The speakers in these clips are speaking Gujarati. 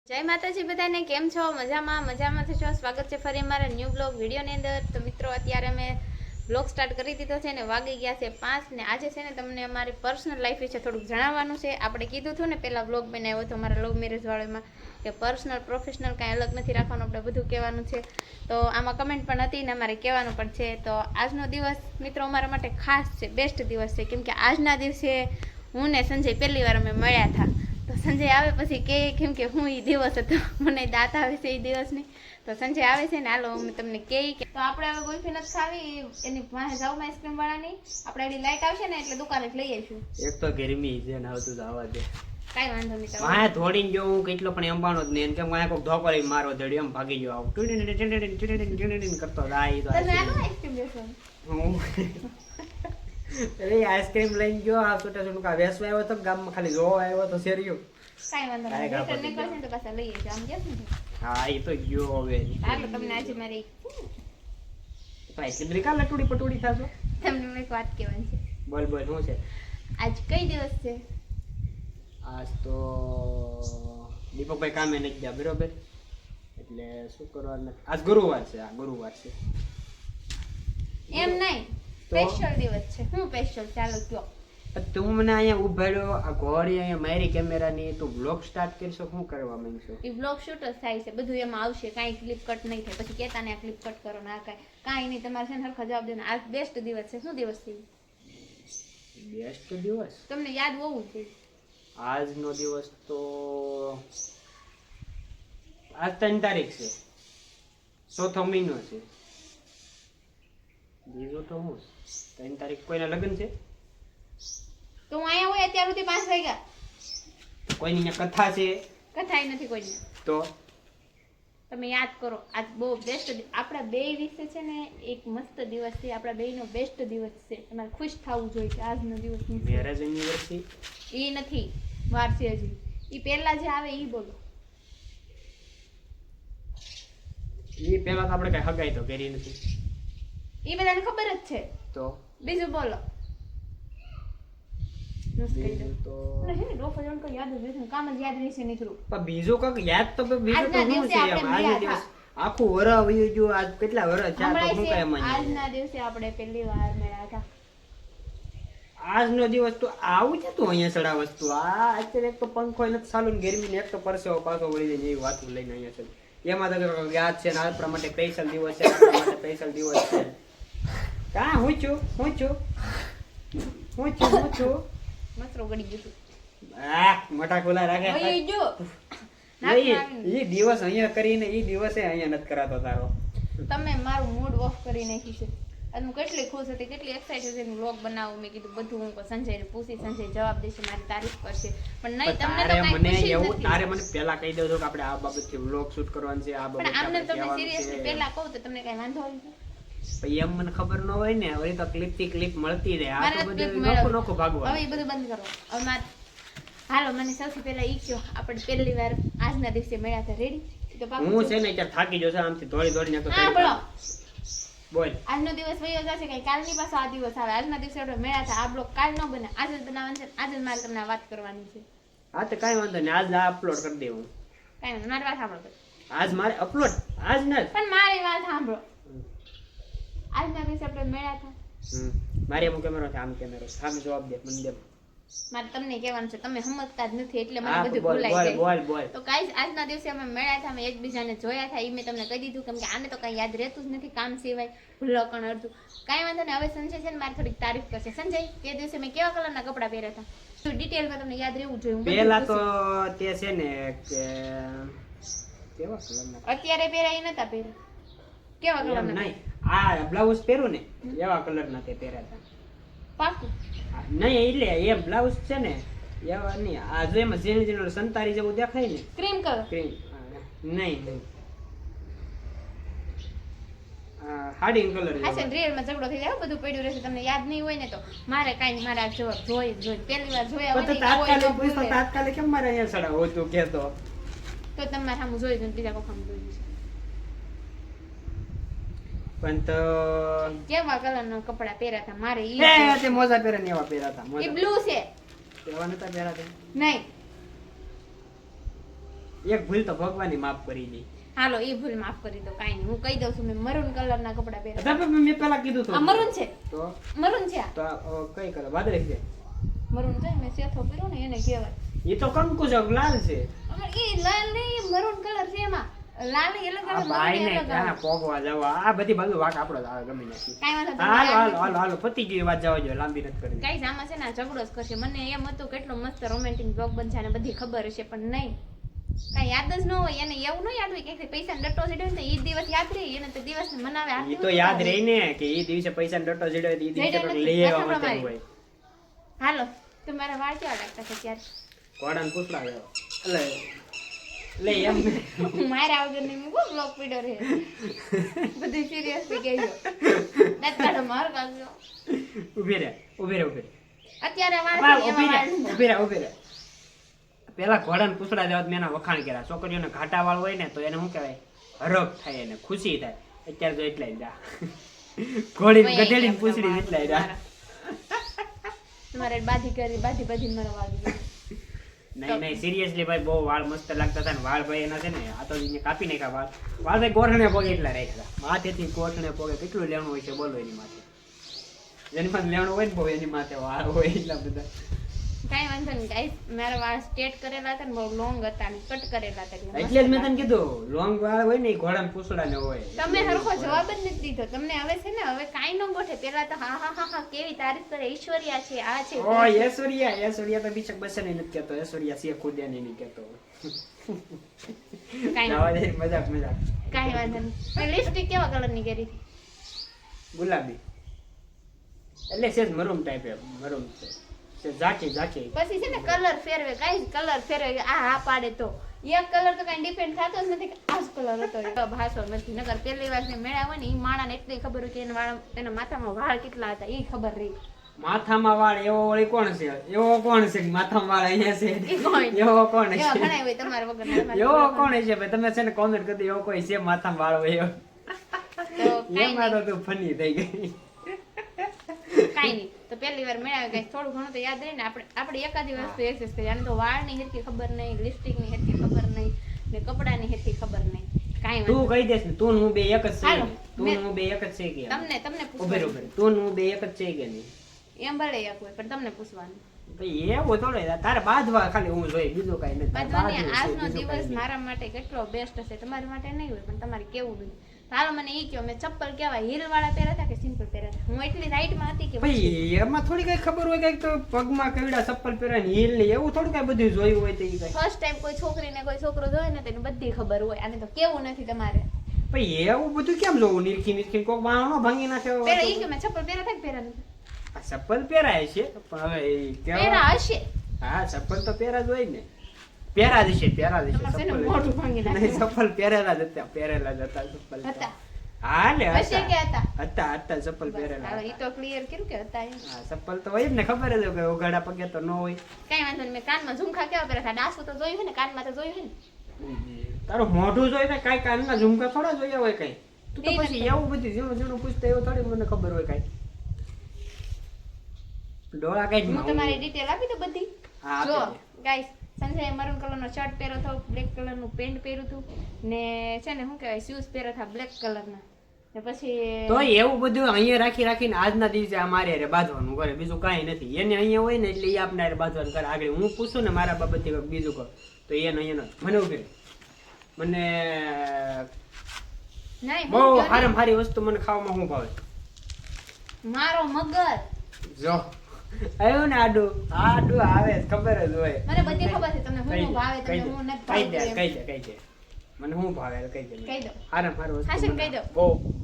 જય માતાજી બધાને, કેમ છો? મજામાં છો? સ્વાગત છે ફરી અમારા ન્યૂ બ્લોગ વિડીયોની અંદર. તો મિત્રો, અત્યારે અમે બ્લોગ સ્ટાર્ટ કરી દીધો છે ને વાગી ગયા છે 5 ને આજે છે ને તમને અમારી પર્સનલ લાઈફ વિશે થોડુંક જણાવવાનું છે. આપણે કીધું હતું ને પહેલાં બ્લોગ બનાવ્યો હતો અમારા લવ મેરેજ વાળામાં કે પર્સનલ પ્રોફેશનલ કાંઈ અલગ નથી રાખવાનું, આપણે બધું કહેવાનું છે. તો આમાં કમેન્ટ પણ હતી ને અમારે કહેવાનું પણ છે. તો આજનો દિવસ મિત્રો અમારા માટે ખાસ છે, બેસ્ટ દિવસ છે, કેમ કે આજના દિવસે હું ને સંજય પહેલી વાર અમે મળ્યા હતા. તો સંજય આવે પછી કે કેમ કે હું એ દિવસ હતો, મને દાંત આવે છે એ દિવસની. તો સંજય આવે છે ને હાલો હું તમને કહી કે તો આપણે હવે ગુલ્ફી નથી ખાવી, એની પાસે જાઉં આઈસ્ક્રીમ વાળાની. આપણે એની લાઈટ આવશે ને એટલે દુકાને લઈ આવીશું. એક તો ગરમી છે ને આવતું આવવા દે, કાંઈ વાંધો નહીં. મારે થોડીને જો હું કેટલો પણ અંબાણો જ નહીં, કેમ મારે કોઈ ધોકો લઈને મારો ધડ્યો એમ ભાગી ગયો આવું કરતો જાય. તો આઈસ્ક્રીમ દેશો હું આઈસ્ક્રીમ લઈને ગયો આ છોટા છોટા વેસવા આવ્યો તો ગામમાં ખાલી જોવા આવ્યો તો શેરીઓ. કાંઈ વાંધો નહીં, નીકળશે ને તો પાછા લઈ જજો. આમ જશે ને હા એ તો ગયો હવે. હાલો તમને આજે મારી આઈસ્ક્રીમ કા લટુડી પટુડી થાશો. તમને એક વાત કહેવાની છે. બોલ બોલ શું છે? આજ કઈ દિવસ છે? આજ તો દીપકભાઈ કામે નથી ગયા બરોબર, એટલે શું કરવાનું? આજ ગુરુવાર છે. આ ગુરુવાર છે એમ નહીં, સ્પેશિયલ દિવસ છે. શું સ્પેશિયલ? ચાલો કયો. તું મને અહીંયા ઉભાડ્યો, આ ઘોડી અહીંયા મારી કેમેરાની, તું બ્લોગ સ્ટાર્ટ કરશો, શું કરવા માંગશો? એ બ્લોગ શૂટ જ થાય છે, બધું એમાં આવશે, કાંઈ ક્લિપ કટ નહીં થાય. પછી કહેતા ને આ ક્લિપ કટ કરો ના કાંઈ નહીં, તમારે છે ને સરખા જવાબ દેવાનો. આજ બેસ્ટ દિવસ છે. શું દિવસ છે? બેસ્ટ દિવસ તમને યાદ હોવું જોઈએ. આજનો દિવસ તો આજ 3 તારીખ છે, 4થો મહિનો છે. બીજો તો હું 3 તારીખ કોઈના લગ્ન છે તો હું અહીંયા હોય અત્યાર સુધી 5 વાગ્યા. કોઈની કથા છે? કથા નથી કોઈની. તો તમે યાદ કરો, આજ બહુ બેસ્ટ આપણા બે વિશે છે ને એક મસ્ત દિવસ છે, આપણા બેયનો બેસ્ટ દિવસ છે. તમારે ખુશ થવું જોઈએ આજનો દિવસ. મેરેજ એનિવર્સરી એ નથી, વાર છે હજી. એ પહેલા જે આવે એ બોલો. એ પહેલા તો આપણે કઈ હગાઈ તો કરી નથી, એ બધાને ખબર જ છે. તો બીજું બોલો. આખું વરસ વયું ગયું, આજ કેટલા વરસ આજના દિવસે આપણે પહેલી વાર મળ્યા હતા. આજનો દિવસ તો આવું છે. તું અહીંયા ચડા વસ્તુ આ અત્યારે એક તો પંખો નથી ચાલુ ને ગરમી ને એક તો પરસેવો પાછો વળી જાય એવી વાત લઈને અહીંયા છે. એમાં તો યાદ છે ને આપણા માટે સ્પેશિયલ દિવસ છે, આપણા માટે સ્પેશિયલ દિવસ છે. કા હું છું મસરો ગડી ગયું. મોટા ખોલા રાખે ઈ દિવસ અહીંયા કરીને ઈ દિવસે અહીંયા નથી કરાતો તારો. તમે મારું મૂડ ઓફ કરી નાખ્યું છે. હું કેટલી ખુશ હતી, કેટલી એક્સાઇટેડ હતી વ્લોગ બનાવું. મેં કીધું બધું હું સંજયને પૂછી, સંજય જવાબ દેશે, મારી તારીફ કરશે. પણ નહીં, તમને તો કાંઈ ખુશી જ નથી. તારે મને પહેલા કહી દેજો કે આપણે આ બાબતથી વ્લોગ શૂટ કરવાનું છે, આ બાબત આપણે તમને સિરિયસલી પહેલા કહું તો તમને કાંઈ વાંધો હોય? એમ મને ખબર ન હોય ને, હવે તો ક્લિપ થી ક્લિપ મળતી રહે. આ તો બધું નોખો ભાગવા. હવે એ બધું બંધ કરો. હવે હાલો મને સૌથી પહેલા ઈ કયો, આપણે પહેલી વાર આજના દિવસે મળ્યા હતા. રેડી? તો હું છે ને અત્યારે થાકી ગયો છે આમથી દોડી દોડીને. તો હા બોલો બોલ. આજનો દિવસ વયો જશે, કઈ કાલની પાસે આ દિવસ આવે. આજના દિવસે આપણે મળ્યા હતા. આ બ્લોગ કાલ ન બને, આજે જ બનાવવાનું છે. આજે જ મારે તમને વાત કરવાની છે. હા તો કાંઈ વાંધો નહીં, આજ અપલોડ કરી દેવું. કાંઈ નહીં, મારી વાત સાંભળો. આજ મારે અપલોડ આજ ન પણ મારી વાત સાંભળો. આજના દિવસે આપણે મળ્યા હતા. મારી એમ કેમેરો છે, આમ કેમેરો સામે જવાબ દે મને દે. મારે તમને કહેવાનું છે, તમે સમજતા જ નથી એટલે મને બધું ભૂલાઈ જાય. તો ગાઈસ આજના દિવસે અમે મળ્યા હતા, અમે એકબીજાને જોયા હતા. એ મેં તમને કહી દીધું, કેમ કે આને તો કઈ યાદ રહેતું જ નથી કામ સિવાય, ભૂલો પણ અડધું. કાંઈ વાંધો નહીં. હવે સંજય છે ને મારી થોડીક તારીફ કરશે. સંજય, તે દિવસે મેં કેવા કલરના કપડા પહેર્યા હતા? તો ડિટેલમાં તમને યાદ રહેવું જોઈએ. પહેલા તો તે છે ને કે કેવા કલરના અત્યારે પહેર્યા એ નતા પહેર્યા. કેવા કલરના? નહીં, આ બ્લાઉઝ પહેરું ને એવા કલરના તે પહેર્યા હતા. પાકું નહીં, એટલે એ બ્લાઉઝ છે ને એવા નહીં. આ જો એમાં ઝીણ ઝીણ સંતારી જેવું દેખાય ને, ક્રીમ કલર. ક્રીમ નહીં, હાર્ડિંગ કલર. આ છે રિયલમાં ઝઘડો થઈ જાય, બધું પડ્યું રહેશે. તમને યાદ નહીં હોય ને તો મારે કાંઈ મારે આ જવાબ જોઈ પહેલી વાર જોયા હોય તાત્કાલિક કેમ મારે અહીંયા ચડાવો તું કહેતો તો તમારે સામું જોઈ દઉં, બીજા કોખામાં જોઈ દઉં. પણ તો કેવા કલરના કપડા પહેર્યા હતા મારે? ઈ તે મોજા પહેરે ને એવા પહેર્યા હતા. એ બ્લુ છે, એવા નતા પહેર્યા નહીં. એક ભૂલ તો ભગવાનની માફ કરી દે. હાલો એ ભૂલ માફ કરી દો, કાઈ નહીં. હું કહી દઉં છું મેં મરૂન કલરના કપડા પહેર્યા. મેં પેલા કીધું તો આ મરૂન છે, તો મરૂન છે. તો કઈ કલર વાદળી છે? મરૂન છે, મેં સેથો પહેર્યો ને એને કહેવાય. એ તો કંકુ જગ લાલ છે. એ લાલ નહીં, મરૂન કલર છે. એમાં લાલ અલગ આ આવે, ભાઈ મરૂન ને અલગ ક્યાં આવે. પોગવા જવા આ બધી બાજુ વાક આપણો જ આવે ગમે નથી. કાઈ વાંધો નહીં. હાલો હાલો હાલો હાલો પતી ગઈ વાત, જવા જોઈએ, લાંબી નથી કરવી. ગાઈસ આમાં છે ને આ ઝઘડો જ કરશે. મને એમ હતું કેટલો મસ્ત રોમેન્ટિક બ્લોગ બનશે અને બધી ખબર હશે, પણ નહીં, કાઈ યાદ જ ન હોય. એને એવું ન યાદ હોય કે પૈસા ડટ્ટો સીડ્યો ને એ દિવસ યાદ રહે, એને તો દિવસ મનાવે. ઈ તો યાદ રહી ને કે ઈ દિવસે પૈસા ડટ્ટો જડ્યો ઈ દિવસે તો લઈ આવવા માટે હોય. હાલો તમારા વાળ કેવા લાગતા છે ત્યારે? કોડાન પૂછડા આવ્યો એટલે એમ મારા વગર ની મૂકો બ્લોગ પીડો રહે. બધી સિરિયસલી કહેજો. દાંત માર કાઢજો. ઉભી રે ઉભી રે ઉભી રે અત્યારે વાળ બા, છે, એમાં વાળ નથી. ઉભી રે ઉભી રે. પેલા ઘોડાને પૂછડા દેવા મેં એના વખાણ કર્યા. છોકરીઓને ઘાટા વાળ હોય ને તો એને શું કહેવાય, હરખ થાય, એને ખુશી થાય. અત્યારે તો એટલા જ જા ઘોડી ગધેડી પૂછડી એટલા જ જા. તમારે બાધી કરી બાધી મારા વાળ ગયો. નહીં નહીં સિરિયસલી ભાઈ બહુ વાળ મસ્ત લાગતા હતા ને વાળ ભાઈ એના છે ને આ તો એને કાપી નાખ્યા વાળ. વાળ ભાઈ ગોઠણે પોગે એટલા રાખ્યા. માથેથી ગોઠણે પોગે કેટલું લેણું હોય છે બોલો એની માથે. જેની પાસે લેણું હોય ને બહુ એની માથે વાળ હોય એટલા બધા. કાઈ વાંધો નહીં ગાઈસ, મારા વાળ સ્ટ્રેટ કરેલા હતા ને બહુ લોંગ હતા ને કટ કરેલા હતા. એટલે જ મેં તને કીધું લોંગ વાળ હોય ને એ ઘોડાને પૂછડા ને હોય. તમે હરખો જવાબ જ નથી દીધો. તમને હવે છે ને હવે કાઈ ન ગોઠે. પેલા તો હા હા હા હા કેવી તારીફ કરે, ઐશ્વર્યા છે આ છે. ઓ ઐશ્વર્યા તો બીચક બસને નથી કહેતો, ઐશ્વર્યા છે ખુદ એને નહીં કહેતો. કાઈ મજાક કાઈ વાંધો નહીં. લિપસ્ટિક કેવા કલરની કરી હતી? ગુલાબી એટલે સેજ મરૂન ટાઈપ એમ મરૂન છે ઝાંકી પછી છે ને કલર ફેરવે, ગાઈસ કલર ફેરવે. આ પાડે તો એક કલર તો કઈ ડિપેન્ડ થતો જ નથી કે આ જ કલર હતો. ભાષો નથી. નકર પહેલી વાર મેળા હોય ને એ માણાને એટલી ખબર હોય કે એના માથામાં વાળ કેટલા હતા એ ખબર રહી. માથામાં વાળ એવો વળી કોણ છે? એવો કોણ છે કે માથામાં વાળ અહીંયા છે? એવો કોણ છે? ઘણા હોય તમારા વગર. એવો કોણ છે ભાઈ? તમે છે ને કોમેન્ટ કરી દો એવો કોઈ છે માથામાં વાળ હોય એવો. એમાં તો તું ફની થઈ ગઈ. કાઈ નહીં. તો પહેલી વાર મેળાવે ગાઈસ થોડું ઘણું તો યાદ રહે ને. આપણે એકાદી વસ્તુ એક્સેસ કરી. આને તો વાળની હેરકી ખબર નહીં, લિપસ્ટિકની હેરકી ખબર નહીં ને કપડાની હેરકી ખબર નહીં. કાઈ તું કહી દેસ ને તું હું બે એક જ છે. હાલો, તું હું બે એક જ છે કે તમને ઉભેર પૂછવાનું. તું હું બે એક જ છે કે નહીં? એમ ભલે એક હોય પણ તમને પૂછવાનું. ભાઈ એવું થોડે તારે બાંધવા ખાલી હું જોઈ બીજું કઈ નથી. બાંધવાની આજનો દિવસ મારા માટે કેટલો બેસ્ટ હશે, તમારી માટે નહીં હોય પણ તમારે કેવું નહીં. હાલો મને ઈ કહો, મેં ચપ્પલ કેવા હીલ વાળા પહેર્યા હતા કે સિમ્પલ પહેર્યા હતા? હું એટલી હાઈટમાં હતી કે ભાઈ એમાં થોડી કઈ ખબર હોય કઈક તો પગમાં કેવડા ચપ્પલ પહેરે ને હીલ ને એવું થોડું કઈ બધું જોયું હોય તો ઈ કઈ ફર્સ્ટ ટાઈમ કોઈ છોકરીને કોઈ છોકરો જોવે ને તેને બધી ખબર હોય. આને તો કેવું નથી તમારે. ભાઈ એવું બધું કેમ જોવું? નિરખી કોક બાણો ભાંગી નાખ્યો. પહેલા ઈ કે મેં ચપ્પલ પહેર્યા હતા કે પહેર્યા નથી? ચપ્પલ પહેરાય છે પણ હવે ઈ કેવા પહેરા હશે. હા ચપ્પલ તો પહેરા જ હોય ને. પહેરા જ છે તમારે છે ને મોઢું ભાંગી નહીં નાખ્યું. ચપ્પલ પહેરેલા જ હતા ચપ્પલ તો. હતા. હા લે હશે કે હતા? હતા ચપ્પલ પહેરેલા હાલો, ઈ તો ક્લિયર કર્યું કે હતા એમ. હા ચપ્પલ તો હોય જ ને, ખબર જ હોય કે ઉઘાડા પગે તો ન હોય. કાઈ વાંધો નહીં. મેં કાનમાં ઝુમખા કેવા પહેર્યા હતા? ડાસુ તો જોયું છે ને, કાનમાં તો જોયું છે ને. તારું મોઢું જોઈ ને કાંઈ કાનના ઝુમકા થોડા જોયા હોય કઈ. તું તો એ પછી નથી. એવું બધું ઝીણું ઝીણું પૂછતા એવું થોડી મને ખબર હોય કઈ. ડોળા કઈ હું તમારી ડિટેલ આપી તો બધી. હા જો આપી દે. ગાઈસ, સંજયે મરૂન કલરનો શર્ટ પહેર્યો હતો, બ્લેક કલરનું પેન્ટ પહેર્યું હતું ને છે ને શું કહેવાય શૂઝ પહેર્યા હતા બ્લેક કલરના. ને પછી તો એવું બધું અહીંયા રાખીને આજના દિવસે આ મારે હારે બાંધવાનું કરે, બીજું કાંઈ નથી. એને અહીંયા હોય ને એટલે એ આપને હારે બાંધવાનું કરે. આગળ હું પૂછું ને મારા બાબતથી કંઈક બીજું કહું તો એને અહીંયા નથી. મને ઉભે મને નહીં બહુ હારામાં હારી વસ્તુ મને ખાવામાં શું ભાવે? મારો મગજ. જો આવ્યું ને આડું આવે ખબર જ હોય. મને બધી ખબર છે તમને હું ભાવે તમને હું નથી કહી દે ભાવતું કહી દે મને શું ભાવે કહી દે. કહી દો. હારામાં હારી હા, વસ્તુ કહી દો.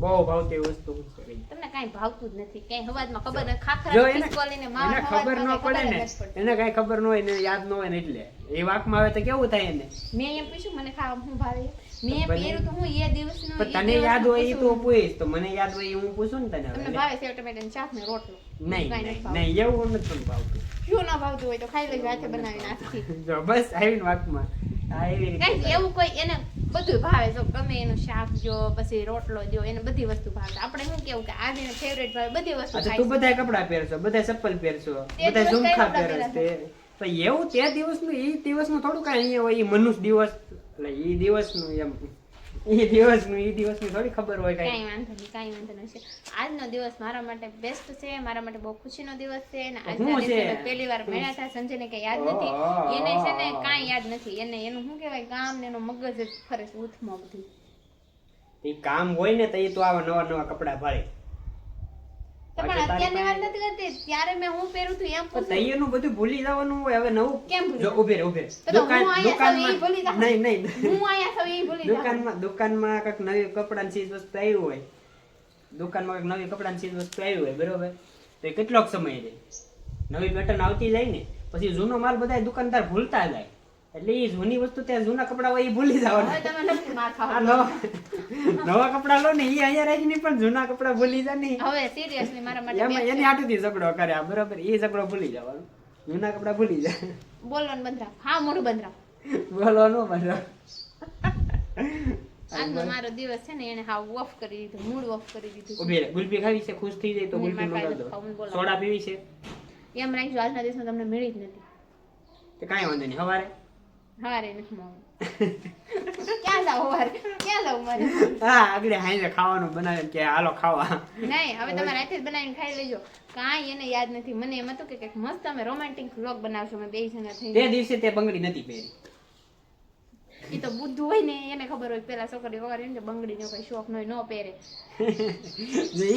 બહુ ભાવતી વસ્તુ શું છે કહી દે. તમને કાંઈ ભાવતું જ નથી. કાંઈ હવાજમાં ખબર નથી. જો ખાખરા એને ખિસકોલીને એને માવા ખબર ન હવાજમાં પડે કાંઈ ને, ખબર જ નથી પડતી. એને કઈ ખબર ન હોય ને યાદ ન હોય ને એટલે એ વાકમાં આવે તો કેવું થાય એને? મેં એમ પૂછ્યું મને ખાવા શું ભાવે? મેં પહેર્યું તો હું એ દિવસનું પણ તને યાદ હોય એ તો પૂછ, તો મને યાદ હોય એ હું પૂછું ને તને. તમને ભાવે સેવ ટમેટાનું શાક ને રોટલો? નહીં કાંઈ નથી ભાવતું. નહીં એવું નથી ભાવતું. શું ના ભાવતું હોય તો ખાઈ લેજો હાથે બનાવીને આજથી. જો બસ આવીને વાકમાં આ એવી રીતે કાંઈ એવું કોઈ એને બધું ભાવે. જો ગમે એનું શાક જો પછી રોટલો જો એને બધી વસ્તુ ભાવે. આપણે શું કેવું કે આ જેને ફેવરેટ ભાવે બધી વસ્તુ અચ્છા ખાય તું બધા કપડા પહેરશો, બધા ચપ્પલ પહેરશો, તે બધા દિવસ કઈ ઝુમખા કપડાં પહેરશ પહેર્યા તે પણ એવું તે દિવસનું એ દિવસનું થોડું કાંઈ અહીંયા હોય. એ મનુષ્ય દિવસ એટલે ઈ દિવસનું એમ ઈ દિવસની થોડી ખબર હોય કઈ. કાંઈ વાંધો નહીં. આજનો દિવસ મારા માટે બેસ્ટ છે, મારા માટે બહુ ખુશીનો દિવસ છે અને શું આજના દિવસે છે? મેં પહેલી વાર મળ્યા હતા. સંજયને કઈ યાદ નથી, એને છે ને કાંઈ યાદ નથી, એને એનું શું કહેવાય ગામ ને એનો મગજ જ ફરે છે ઉથમાં બધું. ઈ કામ હોય ને તો ઈ તો આવા નવા કપડા ભાળે. તો પણ અત્યારની વાત નથી કરતી, ત્યારે મેં હું પહેરું હતું એમ પૂછું. તૈયારનું બધું ભૂલી જવાનું હોય હવે નવું. કેમ ભૂલી જો ઉભે રે. તો હું આયા છું ઈ ભૂલી જાઉં. નહીં હું આયા છું ઈ ભૂલી જાઉં. દુકાનમાં કઈક નવી કપડાની ચીજ વસ્તુ આવી હોય, દુકાનમાં કઈક નવી કપડાની ચીજ વસ્તુ આવી હોય બરોબર, તો એ કેટલોક સમય રહે. નવી પેટર્ન આવતી જાય ને પછી જૂનો માલ બધા દુકાનદાર ભૂલતા જાય, એટલે એ જૂની વસ્તુ ત્યાં જૂના કપડા હોય એ ભૂલી જવાના. હવે તમે નથી માર ખાવ. નવા કપડા લો ને એ અહીંયા રાખીને પણ જૂના કપડા ભૂલી જાય ને હવે સિરિયસલી મારા માટે એમાં એની આટુથી ઝઘડો કરે આ બરોબર, એ ઝઘડો ભૂલી જવાનો, જૂના કપડા ભૂલી જાય. બોલવાનું બંધ રાખ. હા મોઢું બંધ રાખ. બોલવાનું બરાબર. આજનો મારો દિવસ છે ને એને હાવ ઓફ કરી દીધું, મૂડ ઓફ કરી દીધું. ઉભી રે, ગુલ્ફી ખાવી છે, ખુશ થઈ જાય તો નહીં, ગુલ્ફી મારે મંગાવી કાંઈ નથી ખાવું, દો. બોલો. સોડા પીવી છે એમ રાખજો આજના દિવસમાં તમને મળી જ નથી. તો કાંઈ વાંધો નહીં, હવારે હવારે નથી મળવું. ક્યાં જાવ હવારે? ક્યાં જાવ મારે? હા આગળ હાઈને ખાવાનું બનાવે કે હાલો ખાવા. નહીં, હવે તમે રાતે જ બનાવીને ખાઈ લેજો. કાંઈ એને યાદ નથી. મને એમ હતું કે કંઈક મસ્ત અમે રોમેન્ટિક વ્લોગ બનાવશું અમે બે જણા થઈને. તે દિવસે તે બંગડી નથી પહેરી. એ તો બુદ્ધુ હોય ને એને ખબર હોય પેલા છોકરી વગર એને બંગડી નો કઈ શોખ ન હોય, ન પહેરે.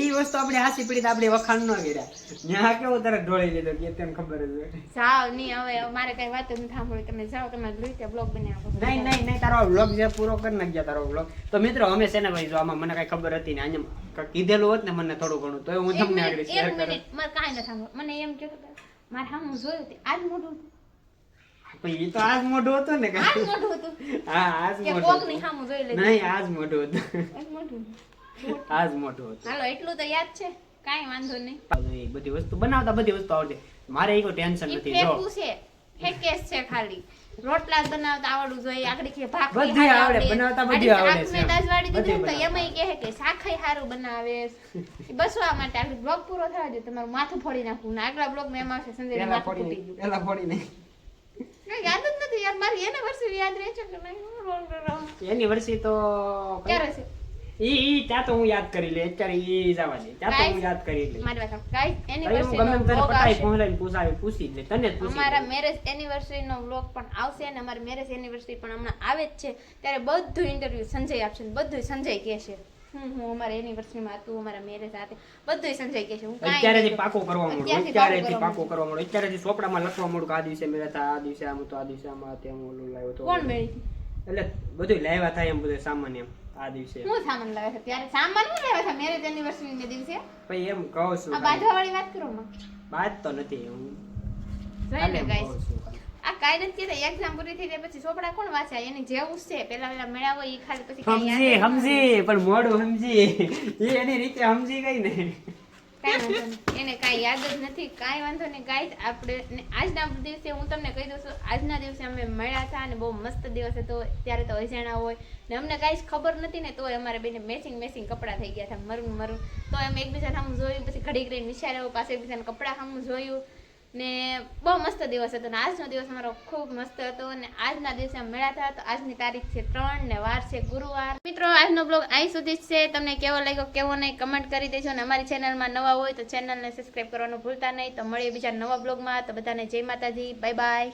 એ વસ્તુ આપણે હાસી પડી તો આપણે વખાણ ન કર્યા, ત્યાં કેવો તરત ઢોળી લીધો કે તને ખબર જ હોય. જાવ નહીં, હવે મારે કઈ વાત જ નથી સાંભળી. તમે જાઓ, તમે રીતે બ્લોગ બનાવો. નહીં તારો વ્લોગ જે પૂરો કરી નાખ્યા તારો વ્લોગ. તો મિત્રો અમે છે ને ભાઈ જો આમાં મને કઈ ખબર હતી ને અહીંયા કીધેલું હોત ને મને થોડું ઘણું તો હું તમને આગળ શેર કરું. મારે કાંઈ નથી સાંભળ્યું. મને એમ કહેતો મારે સામું જોયું હતું આજ મોઢું હતું. એ તો આજ મોઢું હતું ને આજ મોઢું હતું હા આજ કે મોઢું કોક હતું. ની સામું જોઈ લેજો. નહીં આજ મોઢું હતું, આજ મોઢું. આજ મોઢું હતું. હાલો એટલું તો યાદ છે, કાંઈ વાંધો નહીં. એ બધી વસ્તુ બનાવતા બધી વસ્તુ આવડે, મારે એ કોઈ ટેન્શન ઈ નથી. જો ફેંકવું છે, ફેંકેશ છે ખાલી. રોટલા જ બનાવતા આવડવું જોઈએ, આગળ કે ભાખરી બધું હારી આવડે, બનાવતા બધું આવડે શાક છે. મેં દાજવાળી દીધું ને તો બધું એમાંય કહે કે શાખાઈ હારું બનાવે. બસવા માટે આગળ બ્લોગ પૂરો થવા દે, તમારું માથું ફોડી નાખવું ને આગલા બ્લોગ માં એમ આવશે સંજય પેલા માથું ફોડી ફૂટી ગયું. પેલા ફોડી નહીં. કાંઈ યાદ જ નથી યાર, મારી એને વર્ષે યાદ રહે છે કે નહીં? એની વર્ષી તો ક્યારે છે? ઈ ત્યાં તો હું યાદ કરી લે, અત્યારે ઈ જવા દે, ત્યાં તો હું યાદ કરી લે. મારી વાત સાંભળ. ગાઈસ તઈ હું એનિવર્સરી ગમે નો એમ તને vlog પટાઈ આવશે. પહોંચાડીને પૂછી જ લે, તને જ પૂછી અમારા લે. મેરેજ એનિવર્સરી નો વ્લોગ પણ આવશે અને અમારી મેરેજ એનિવર્સરી પણ હમણાં આવે જ છે. ત્યારે બધું ઇન્ટરવ્યુ સંજય આપશે ને બધું સંજય કહે છે. હું અમારા એનિવર્સરી માં હતું, અમારા મેરેજ સાથે બધું સંજય કહે છે. હું કાંઈ અત્યારેથી નહીં પાકો કરવા માંડું, અત્યારથી અત્યારેથી પાકો પાકો કરવા માંડું, અત્યારેથી ચોપડામાં લખવા માંડું કે આ દિવસે મેળા હતા, આ દિવસે આમ હતું, આ દિવસે આમ આ તેમ ઓલું લાવ્યો તો કોણ મેળી હતી? એટલે બધું લાવ્યા થાય એમ બધું સામાન એમ આ દિવસે. હું સામાન લાવ્યા હતા ત્યારે? સામાન હું લાવ્યા હતા મેરેજ એનિવર્સરી ના દિવસે? ભાઈ એમ કહું છું આ બાજવા વાળી વાત કરો માં. વાત તો નથી હું જોઈ ને એમ ગાઈસ, કહું છું. આ કાંઈ નથી કહેતા. એક્ઝામ પૂરી થઈ જાય પછી ચોપડા કોણ વાંચે? એની જેવું જ છે. પેલા મેળાવો ઈ ખાલી પછી કાંઈ યાદ સમજી પણ મોડું સમજી, એ એની રીતે સમજી ગઈ ને. કાંઈ વાંધો નહીં. એને કાંઈ યાદ જ નથી. કાંઈ વાંધો નહીં ગાઈસ. આપણે આજના દિવસે હું તમને કહી દઉં છું, આજના દિવસે અમે મળ્યા હતા અને બહુ મસ્ત દિવસ હતો. ત્યારે તો અજાણા હોય ને અમને ગાઈસ ખબર નથી ને તોય અમારે બેને મેચિંગ કપડાં થઈ ગયા હતા, મरून. તો એમ એકબીજા સામું જોયું, પછી ઘડી ઘડી વિચાર્યો, પાસે એકબીજાના કપડાં સામું જોયું ને બહુ મસ્ત દિવસ હતો. ને આજનો દિવસ અમારો ખૂબ મસ્ત હતો અને આજના દિવસે અમે મળ્યા હતા. તો આજની તારીખ છે 3 ને વાર છે ગુરુવાર. મિત્રો આજનો બ્લોગ અહીં સુધી જ છે. તમને કેવો લાગ્યો કેવો નહીં કમેન્ટ કરી દેજો અને અમારી ચેનલમાં નવા હોય તો ચેનલને સબસ્ક્રાઈબ કરવાનું ભૂલતા નહીં. તો મળીએ બીજા નવા બ્લોગમાં. તો બધાને જય માતાજી, બાય બાય.